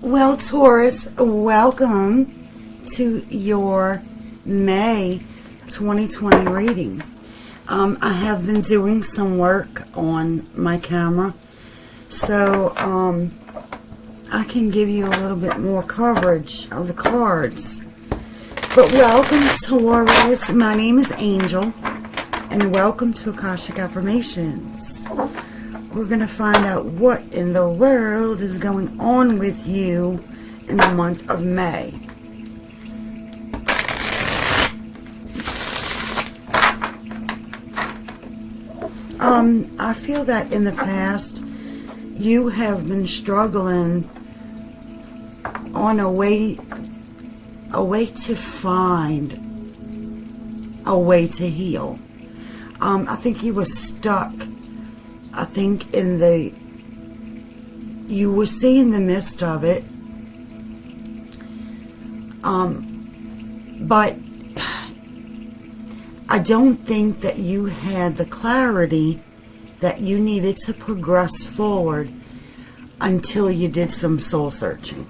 Well, Taurus, welcome to your May 2020 reading. I have been doing some work on my camera, so I can give you a little bit more coverage of the cards. But welcome, Taurus. My name is Angel, and welcome to Akashic Affirmations. We're going to find out what in the world is going on with you in the month of May. I feel that in the past you have been struggling on a way to find a way to heal. I think you were stuck. I think you were seeing the midst of it, but I don't think that you had the clarity that you needed to progress forward until you did some soul searching.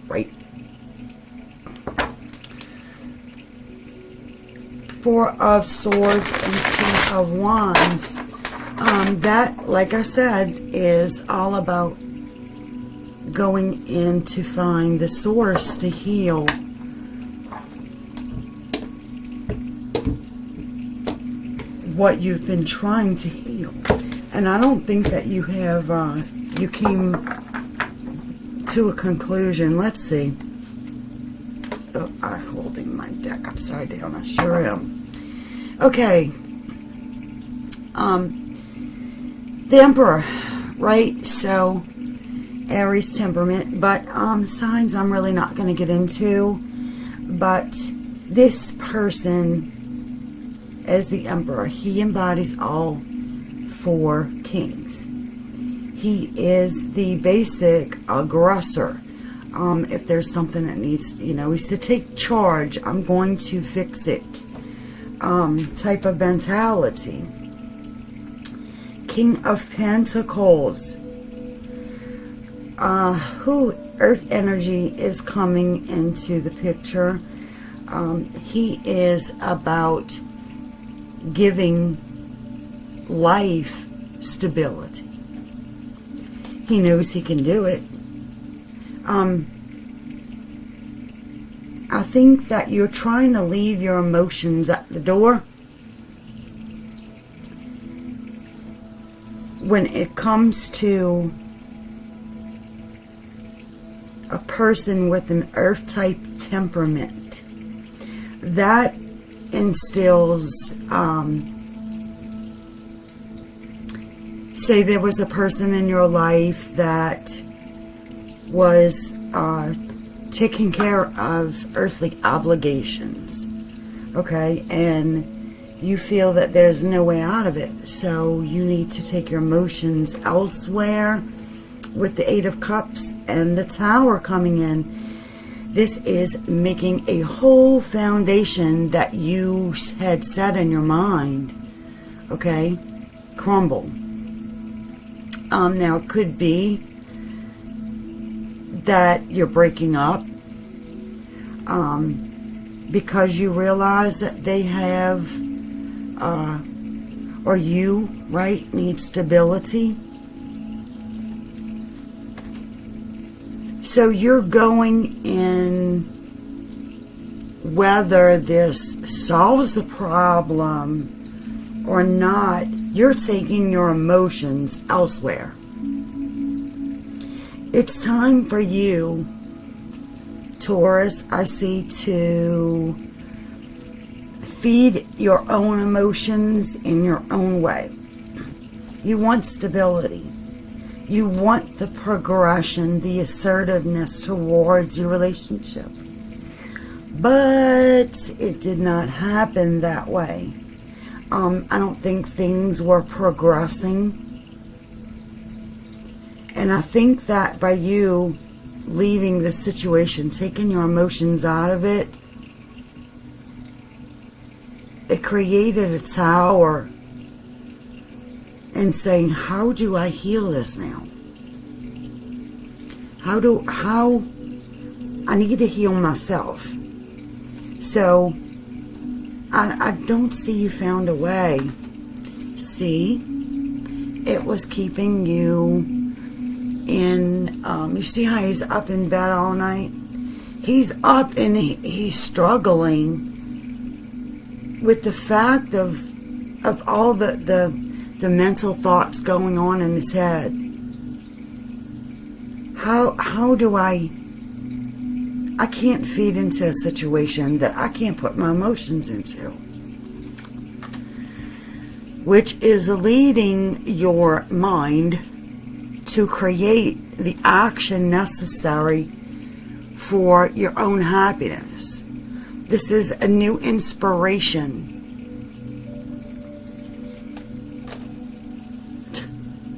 Right? Four of Swords and King of Wands. That, like I said, is all about going in to find the source to heal. What you've been trying to heal. And I don't think that you have, you came to a conclusion. Let's see. Oh, I'm holding my deck upside down. I sure am. Okay. The Emperor, right? So, Aries temperament, but signs I'm really not going to get into. But this person, as the Emperor, he embodies all four kings. He is the basic aggressor. If there's something that needs, he's to take charge, I'm going to fix it type of mentality. King of Pentacles. Earth energy is coming into the picture. He is about giving life stability. He knows he can do it. I think that you're trying to leave your emotions at the door. When it comes to a person with an earth type temperament, that instills, say there was a person in your life that was taking care of earthly obligations, okay, and you feel that there's no way out of it, so you need to take your emotions elsewhere. With the Eight of Cups and the Tower coming in, this is making a whole foundation that you had set in your mind, okay, crumble. Now it could be that you're breaking up because you realize that they have, or you, right, need stability. So you're going in, whether this solves the problem or not, you're taking your emotions elsewhere. It's time for you, Taurus, I see, to feed your own emotions in your own way. You want stability. You want the progression, the assertiveness towards your relationship. But it did not happen that way. I don't think things were progressing. And I think that by you leaving the situation, taking your emotions out of it, it created a tower and saying, how do I heal this now? How I need to heal myself. So I don't see you found a way. See, it was keeping you in, you see how he's up in bed all night? He's up and he's struggling with the fact of all the mental thoughts going on in his head. How do I can't feed into a situation that I can't put my emotions into, which is leading your mind to create the action necessary for your own happiness. This is a new inspiration,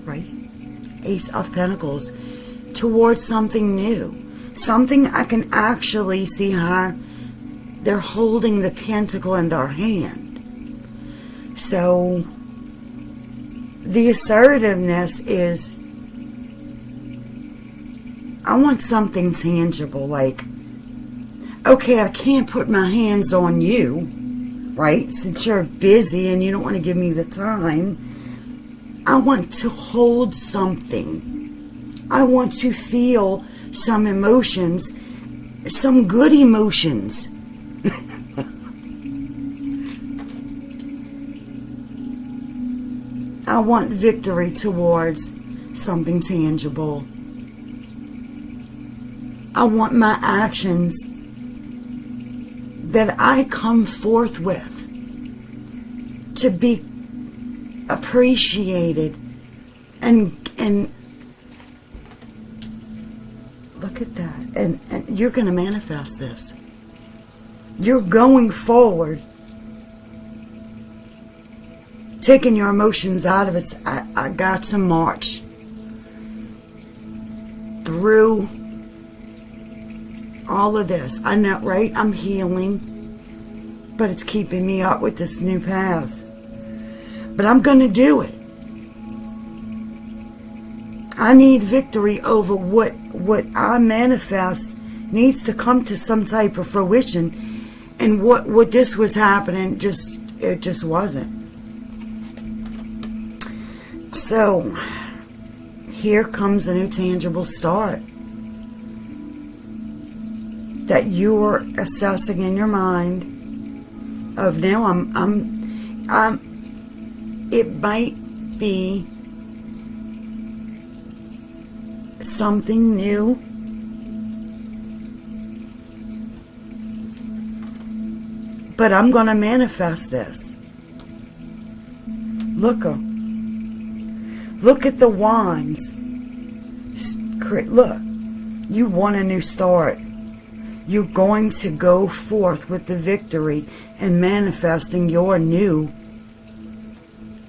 right? Ace of Pentacles, towards something new. Something I can actually see how they're holding the pentacle in their hand. So the assertiveness is, I want something tangible, like, okay, I can't put my hands on you, right? Since you're busy and you don't want to give me the time, I want to hold something. I want to feel some emotions, some good emotions. I want victory towards something tangible. I want my actions that I come forth with to be appreciated and look at that. And you're going to manifest this. You're going forward, taking your emotions out of it. I got to march through all of this. I know, right? I'm healing, but it's keeping me up with this new path. But I'm going to do it. I need victory over what I manifest needs to come to some type of fruition. And what this was happening, it just wasn't. So here comes a new tangible start that you're assessing in your mind of now it might be something new, but I'm going to manifest this. Look at the wands. Look, you want a new start. You're going to go forth with the victory and manifesting your new.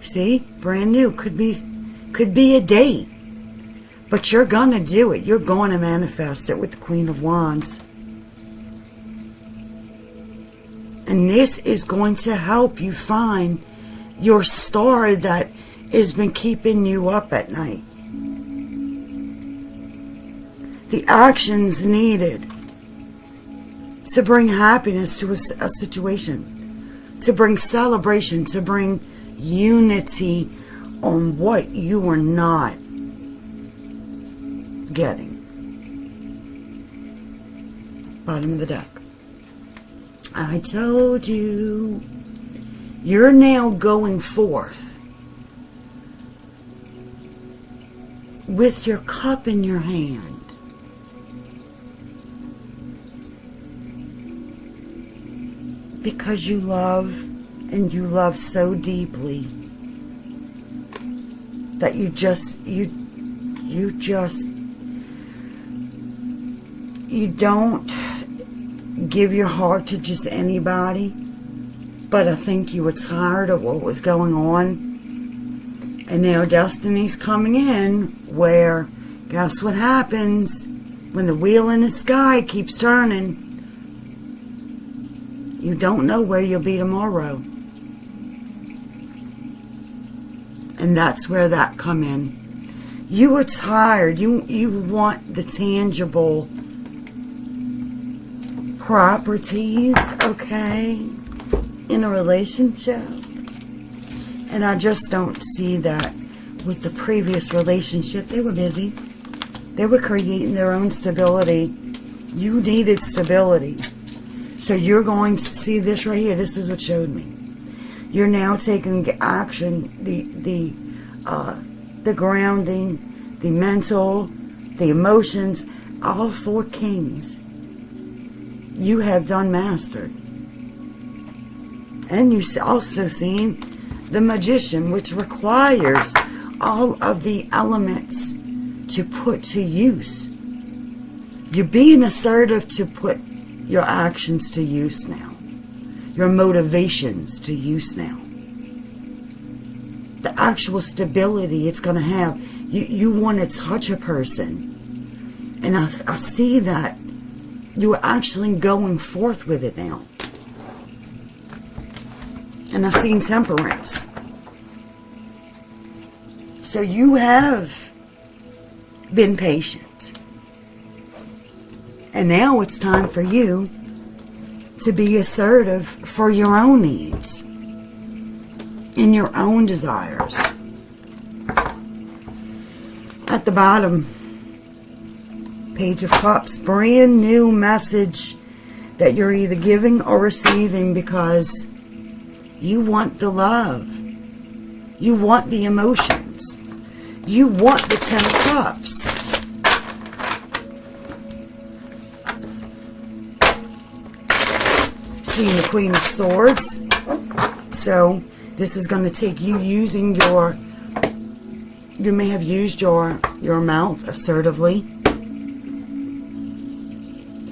See, brand new could be a date, but you're gonna do it. You're going to manifest it with the Queen of Wands, and this is going to help you find your star that has been keeping you up at night. The actions needed to bring happiness to a situation, to bring celebration, to bring unity on what you were not getting. Bottom of the deck. I told you, you're now going forth with your cup in your hand. Because you love, and you love so deeply that you don't give your heart to just anybody. But I think you were tired of what was going on, and now destiny's coming in, where guess what happens when the wheel in the sky keeps turning? You don't know where you'll be tomorrow. And that's where that come in. You are tired. You want the tangible properties, okay, in a relationship. And I just don't see that with the previous relationship. They were busy. They were creating their own stability. You needed stability. So you're going to see this right here. This is what showed me. You're now taking the action, the grounding, the mental, the emotions, all four kings. You have done mastered. And you also seen the magician, which requires all of the elements to put to use. You're being assertive to put your actions to use now. Your motivations to use now. The actual stability it's going to have. You want to touch a person. And I see that you're actually going forth with it now. And I've seen temperance. So you have been patient. And now it's time for you to be assertive for your own needs and your own desires. At the bottom, Page of Cups, brand new message that you're either giving or receiving because you want the love. You want the emotions. You want the 10 of Cups. Seeing the Queen of Swords. So this is going to take you using you may have used your mouth assertively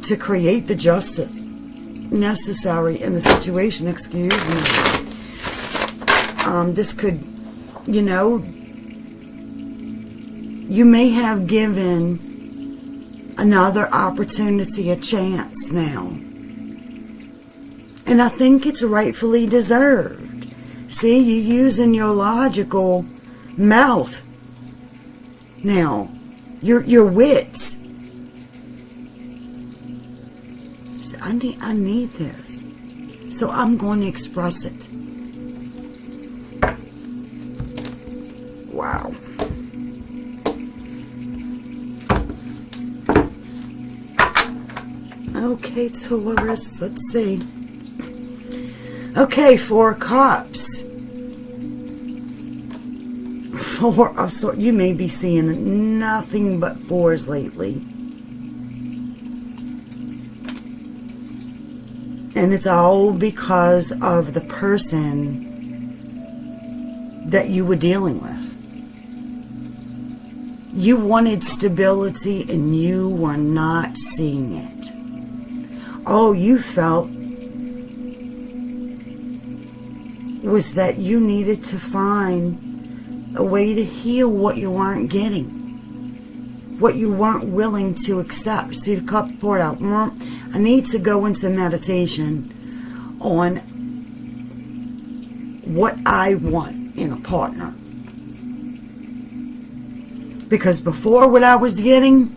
to create the justice necessary in the situation. Excuse me. This could, you may have given another opportunity a chance now. And I think it's rightfully deserved. See, you're using your logical mouth now. Your wits. So I need this. So I'm going to express it. Wow. Okay, Taurus, let's see. Okay, 4 Cups. 4 of Swords. You may be seeing nothing but 4s lately. And it's all because of the person that you were dealing with. You wanted stability and you were not seeing it. All you felt was that you needed to find a way to heal what you weren't getting, what you weren't willing to accept. See, the cup poured out. I need to go into meditation on what I want in a partner. Because before, what I was getting,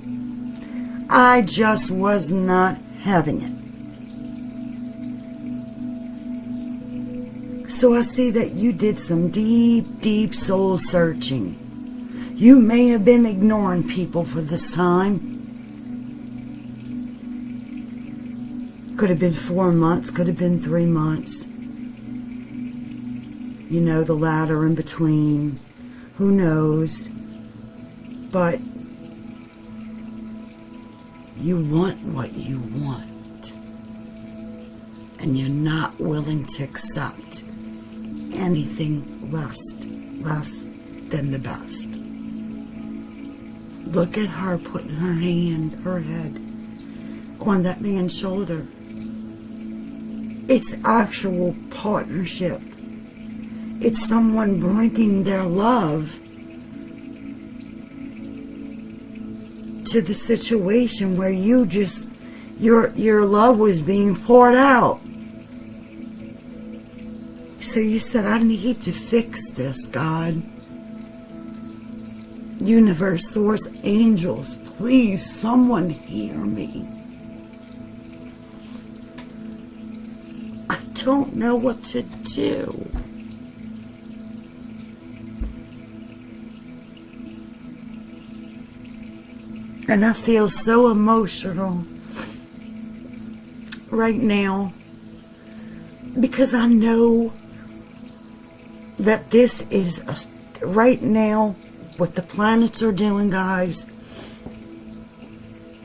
I just was not having it. So I see that you did some deep, deep soul searching. You may have been ignoring people for this time. Could have been 4 months, could have been 3 months. The latter in between. Who knows? But you want what you want. And you're not willing to accept anything less than the best. Look at her putting her head on that man's shoulder. It's actual partnership. It's someone bringing their love to the situation where you just, your love was being poured out. So you said, I need to fix this, God. Universe, source, angels, please, someone hear me. I don't know what to do. And I feel so emotional right now because I know that this is right now what the planets are doing, guys.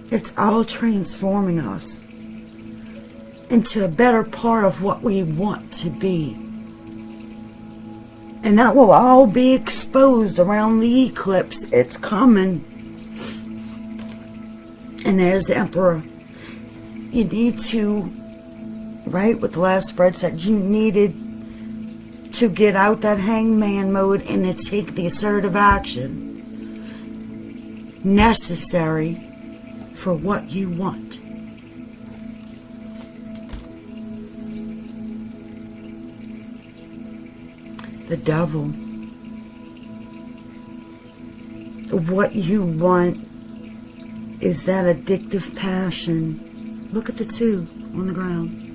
It's all transforming us into a better part of what we want to be. And that will all be exposed around the eclipse. It's coming. And there's the Emperor. You need to, right, what the last spread said, you needed to get out that hangman mode and to take the assertive action necessary for what you want. The devil. What you want is that addictive passion. Look at the two on the ground.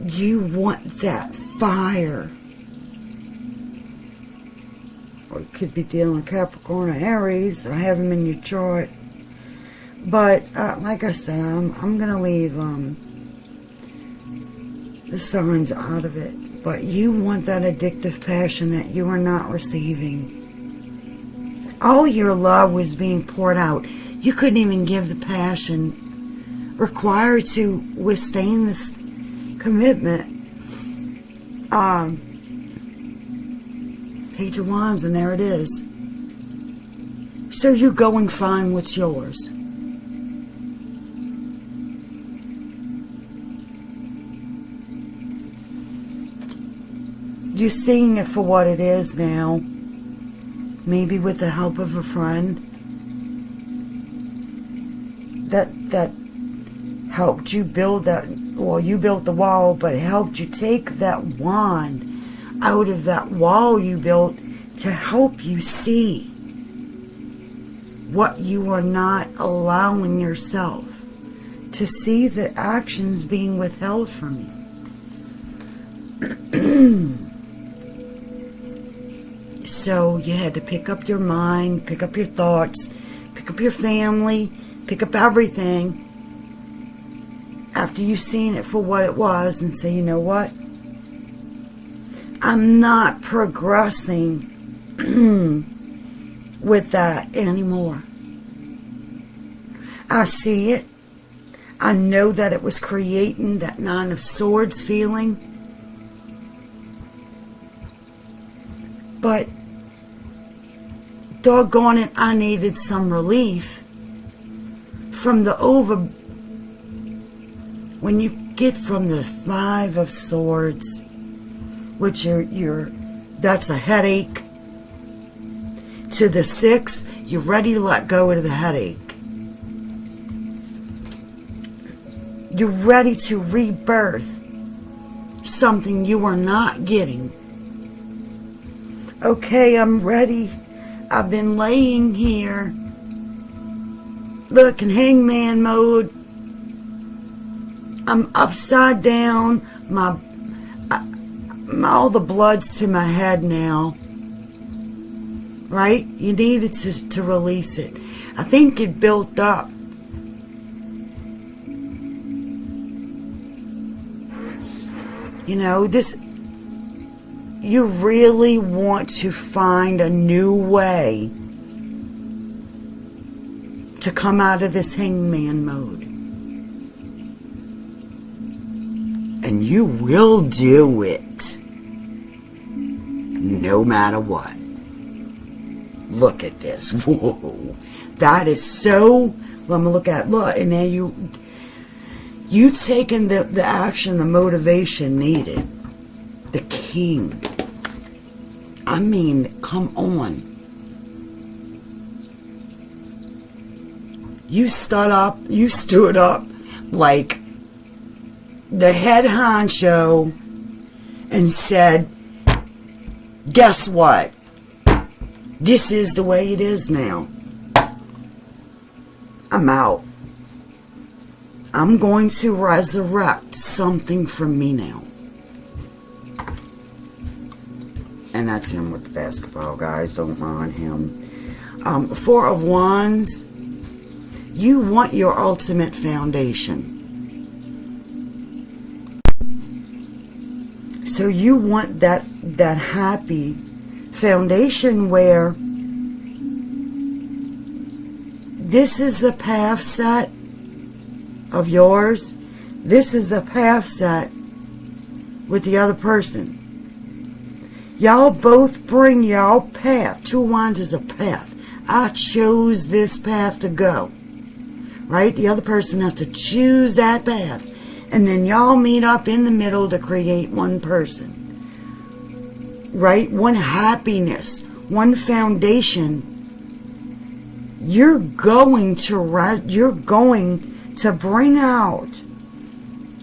You want that fire. Or you could be dealing with Capricorn or Aries, or have them in your chart. But like I said, I'm going to leave the signs out of it. But you want that addictive passion that you are not receiving. All your love was being poured out. You couldn't even give the passion required to withstand this commitment. Page of Wands, and there it is. So you go and find what's yours. You're seeing it for what it is now. Maybe with the help of a friend that helped you build that. Well, you built the wall, but it helped you take that wand out of that wall you built to help you see what you are not allowing yourself to see, the actions being withheld from you. So you had to pick up your mind, pick up your thoughts, pick up your family, pick up everything after you've seen it for what it was and say, you know what? I'm not progressing with that anymore. I see it. I know that it was creating that Nine of Swords feeling. But doggone it, I needed some relief from the when you get from the Five of Swords, which that's a headache, to the Six, you're ready to let go of the headache. You're ready to rebirth something you are not getting. Okay, I'm ready. I've been laying here. Look, in hangman mode. I'm upside down. All the blood's to my head now. Right? You needed to release it. I think it built up. You know, you really want to find a new way to come out of this hangman mode. And you will do it. No matter what. Look at this. Whoa. That is so... Let me look at it. Look, and then you taking the action, the motivation needed. The king. I mean, come on. You stood up like the head honcho and said, guess what? This is the way it is now. I'm out. I'm going to resurrect something from me now. And that's him with the basketball, guys. Don't mind him. Four of Wands. You want your ultimate foundation. So you want that happy foundation where this is a path set of yours. This is a path set with the other person. Y'all both bring y'all path. Two of Wands is a path. I chose this path to go. Right? The other person has to choose that path. And then y'all meet up in the middle to create one person. Right? One happiness. One foundation. You're going to bring out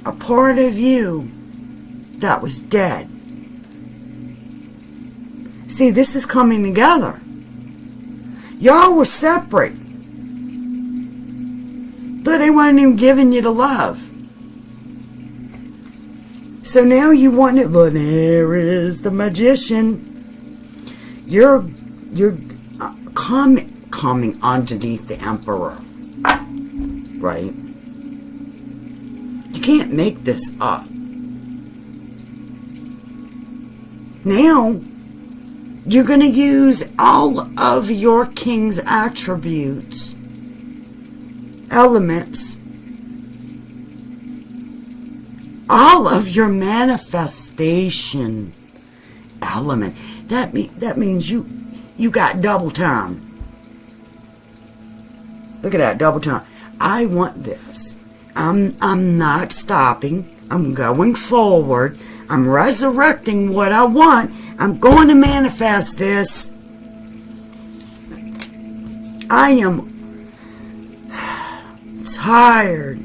a part of you that was dead. See, this is coming together. Y'all were separate. But they weren't even giving you the love. So now you want it. Look, there is the magician. You're coming underneath the emperor. Right? You can't make this up. Now, you're going to use all of your king's attributes, elements, all of your manifestation element. That means you got double time. Look at that, double time. I want this. I'm not stopping. I'm going forward. I'm resurrecting what I want. I'm going to manifest this. I am tired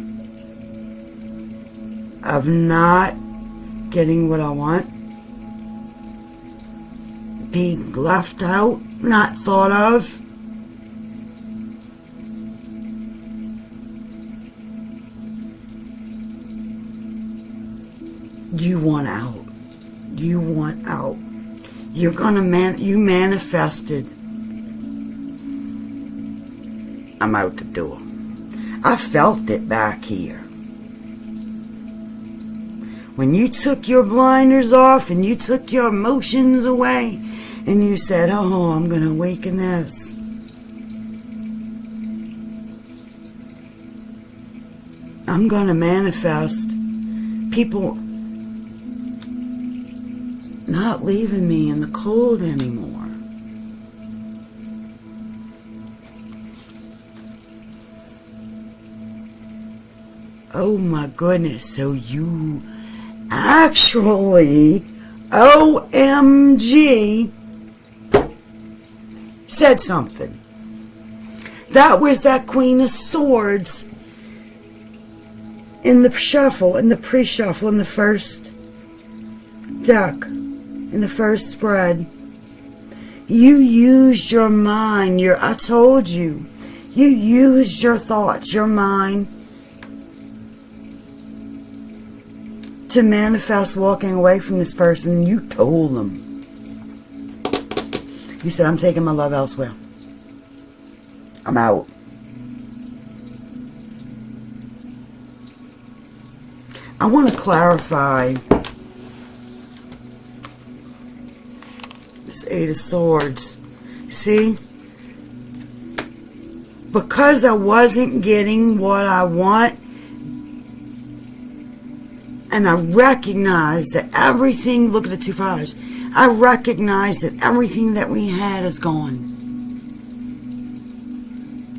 of not getting what I want. Being left out, not thought of. You want out. You want out. You're gonna you manifested. I'm out the door. I felt it back here. When you took your blinders off and you took your emotions away and you said, oh, I'm gonna awaken this. I'm gonna manifest people not leaving me in the cold anymore. Oh my goodness, so you actually, OMG, said something. That was that Queen of Swords in the shuffle, in the pre-shuffle, in the first deck. In the first spread, you used your mind. I told you, you used your thoughts, your mind, to manifest walking away from this person. You told them. You said, I'm taking my love elsewhere. I'm out. I want to clarify. Eight of Swords. See? Because I wasn't getting what I want, and I recognized that everything, look at the two fires, I recognized that everything that we had is gone.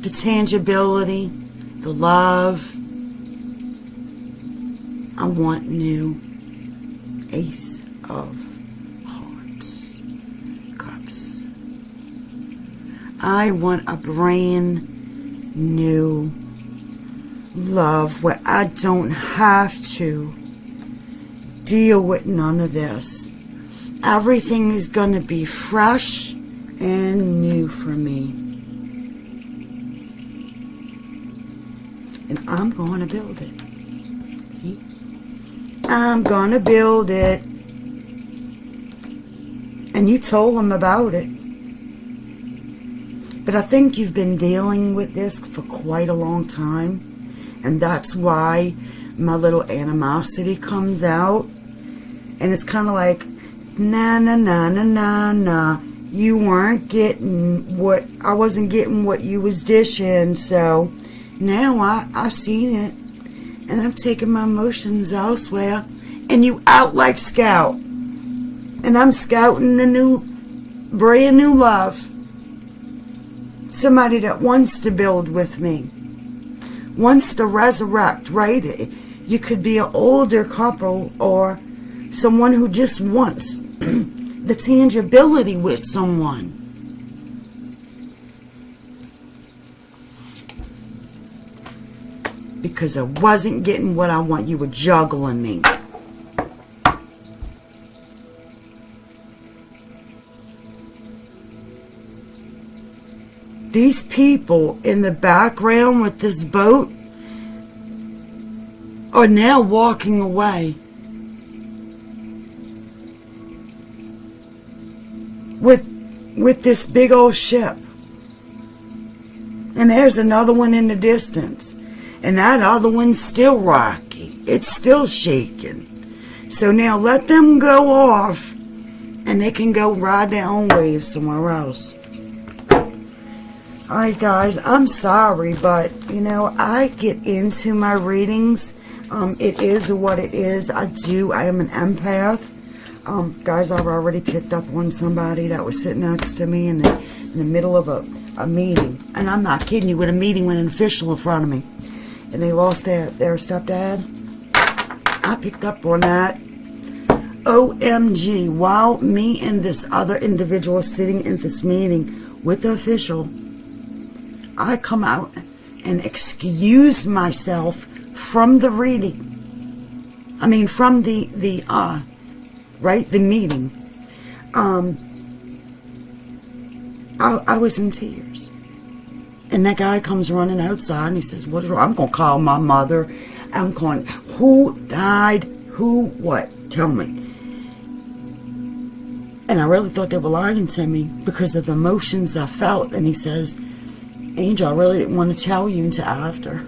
The tangibility, the love. I want new. Ace of I want a brand new love where I don't have to deal with none of this. Everything is going to be fresh and new for me. And I'm going to build it. See? I'm going to build it. And you told them about it. But I think you've been dealing with this for quite a long time. And that's why my little animosity comes out. And it's kind of like, nah, nah, nah, nah, nah, nah. You weren't getting what, I wasn't getting what you was dishing. So now I seen it. And I'm taking my emotions elsewhere. And you out like Scout. And I'm scouting a brand new love. Somebody that wants to build with me. Wants to resurrect, right? You could be an older couple or someone who just wants the tangibility with someone. Because I wasn't getting what I want. You were juggling me. These people in the background with this boat are now walking away with this big old ship. And there's another one in the distance. And that other one's still rocky. It's still shaking. So now let them go off and they can go ride their own waves somewhere else. Alright guys, I'm sorry, but you know, I get into my readings. It is what it is. I am an empath. Guys, I've already picked up on somebody that was sitting next to me in the middle of a meeting. And I'm not kidding you, with a meeting with an official in front of me. And they lost their stepdad. I picked up on that. OMG, while me and this other individual sitting in this meeting with the official, I come out and excuse myself from the reading. I mean, from the meeting. I was in tears. And that guy comes running outside and he says, what is wrong? I'm going to call my mother. I'm going, who died? Who, what? Tell me. And I really thought they were lying to me because of the emotions I felt. And he says, Angel, I really didn't want to tell you until after.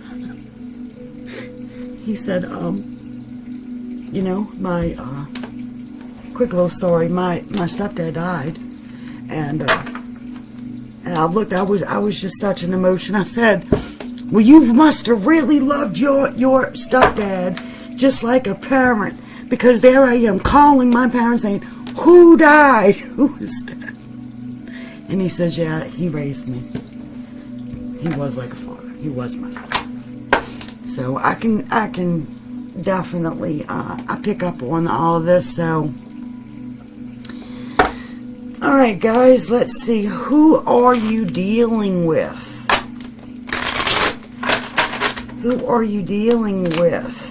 He said, you know, my, quick little story, my stepdad died. And I looked, I was just such an emotion. I said, well, you must have really loved your stepdad just like a parent. Because there I am calling my parents saying, who died? Who is dead? And he says, yeah, he raised me. He was like a father. He was my father. So I can definitely I pick up on all of this. So all right, guys, let's see. Who are you dealing with? Who are you dealing with?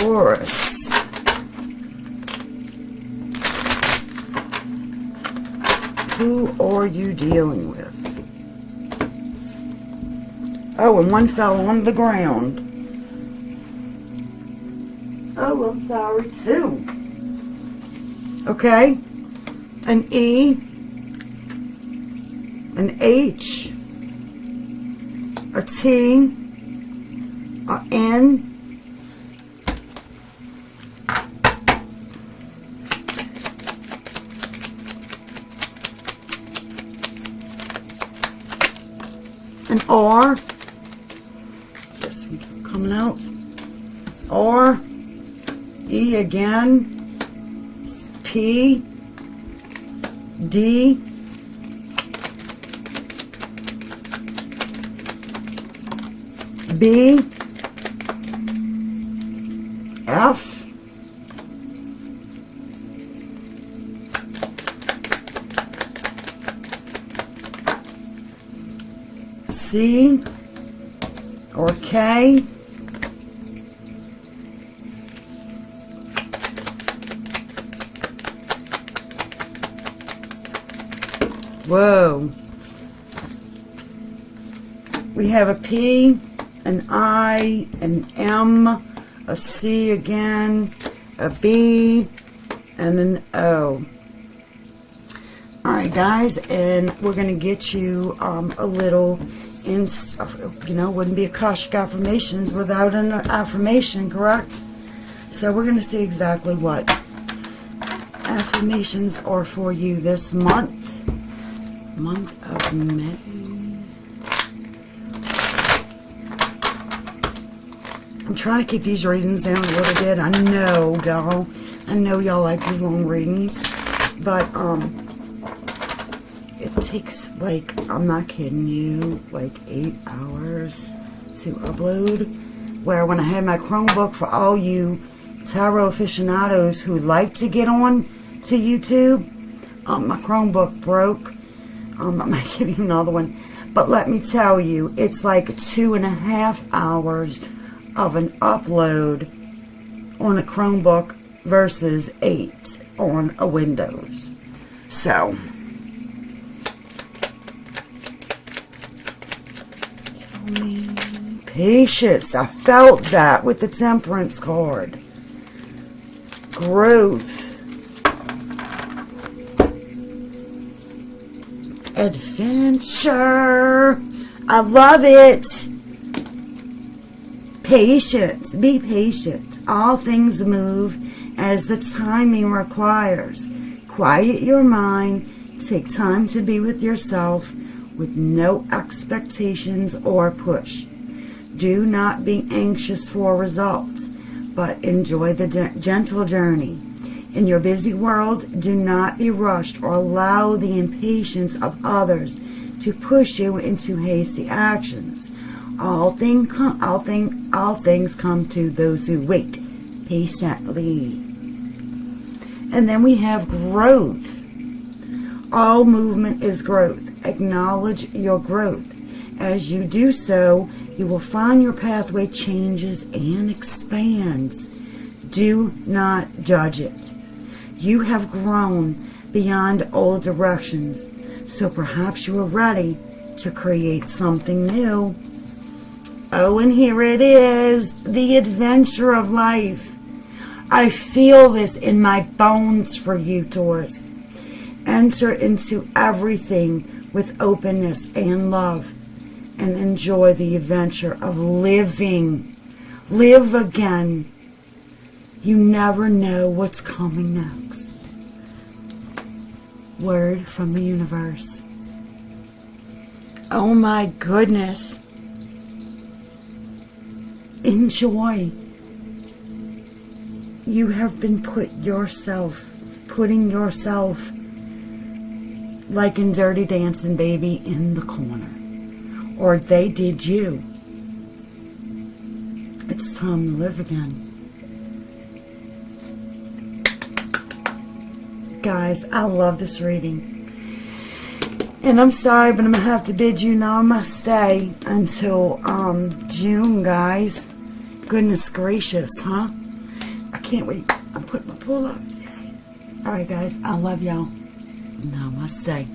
Taurus. Who are you dealing with? Oh, and one fell on the ground. Oh, I'm sorry, two. Okay. An E. An H. A T. A N. An R. This one coming out. R. E again. P. D. B. F. C or K. Whoa. We have a P, an I, an M, a C again, a B, and an O. Alright guys, and we're going to get you a little, wouldn't be Akashic affirmations without an affirmation, correct? So we're going to see exactly what affirmations are for you this month of May. I'm trying to keep these readings down a little bit. I know y'all like these long readings, but it takes, like, I'm not kidding you, like 8 hours to upload. Where when I had my Chromebook, for all you tarot aficionados who like to get on to YouTube, my Chromebook broke. I'm not giving you another one, but let me tell you, it's like 2.5 hours of an upload on a Chromebook versus 8 on a Windows. So patience. I felt that with the Temperance card. Growth. Adventure. I love it. Patience. Be patient. All things move as the timing requires. Quiet your mind. Take time to be with yourself with no expectations or push. Do not be anxious for results, but enjoy the gentle journey. In your busy world, do not be rushed or allow the impatience of others to push you into hasty actions. All things come to those who wait patiently. And then we have growth. All movement is growth. Acknowledge your growth. As you do so, you will find your pathway changes and expands. Do not judge it. You have grown beyond old directions, so perhaps you are ready to create something new. Oh, and here it is, the adventure of life. I feel this in my bones for you, Taurus. Enter into everything with openness and love, and enjoy the adventure of living. Live again. You never know what's coming next. Word from the universe. Oh my goodness. Enjoy. You have been putting yourself like in Dirty Dancing, baby, in the corner. Or they did you. It's time to live again. Guys, I love this reading. And I'm sorry, but I'm going to have to bid you namaste until June, guys. Goodness gracious, huh? I can't wait. I'm putting my pool up. Alright, guys, I love y'all. Namaste.